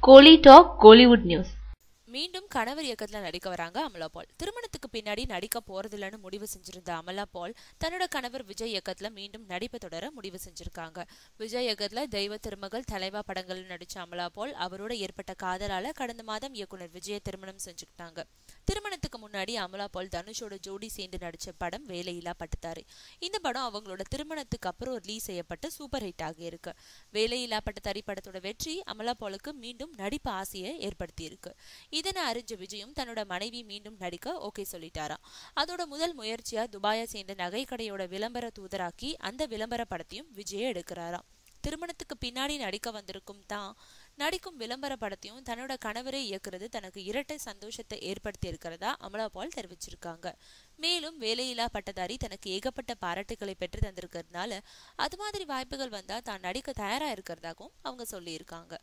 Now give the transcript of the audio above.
கோலி talk Kollywood news. மீண்டும் கணவர் இயக்கத்துல நடிக்க வராங்க அமலா பால். திருமணத்துக்கு பின்னாடி நடிக்க போறதில்லன்னு முடிவு செஞ்சிருந்த அமலா பால் தன்னோட கணவர் விஜய் இயக்கத்துல மீண்டும் நடிப்பை தொடர முடிவு செஞ்சிருக்காங்க. விஜய் இயக்கத்துல தெய்வ திருமகள், தலைவா படங்கள் நடிச்ச அமலா பால் அவரோட ஏற்பட்ட காதலால கடந்த மாதம் இயக்குனர் விஜய திருமணம் செஞ்சுக்கிட்டாங்க. திருமணத்துக்கு முன்னாடி அமலா பால் தனுஷோட ஜோடி சேர்ந்து நடிச்ச படம் வேலையில்லா பட்டதாரி. இந்த படம் அவங்களோட திருமணத்துக்கு அப்புறம் ரிலீஸ் செய்யப்பட்டு சூப்பர் ஹிட் ஆகி இருக்கு. வேலையில்லா பட்டதாரி படத்தோட வெற்றி அமலா பாலுக்கு மீண்டும் நடிப்பு ஆசையை ஏற்படுத்தி இருக்கு. இதனை அறிஞ்ச விஜயும் தன்னோட மனைவி மீண்டும் நடிக்க ஓகே சொல்லிட்டாராம். அதோட முதல் முயற்சியா துபாயை சேர்ந்த நகை கடையோட விளம்பர தூதராக்கி அந்த விளம்பர படத்தையும் விஜய எடுக்கிறாராம். திருமணத்துக்கு பின்னாடி நடிக்க வந்திருக்கும் தான் நடிக்கும் விளம்பர படத்தையும் தன்னோட கணவரை இயக்குறது தனக்கு இரட்டை சந்தோஷத்தை ஏற்படுத்தி இருக்கிறதா அமலா பால் தெரிவிச்சிருக்காங்க. மேலும் வேலையில்லா பட்டதாரி தனக்கு ஏகப்பட்ட பாராட்டுகளை பெற்று தந்திருக்கிறதுனால அது மாதிரி வாய்ப்புகள் வந்தா தான் நடிக்க தயாரா இருக்கிறதாகவும் அவங்க சொல்லியிருக்காங்க.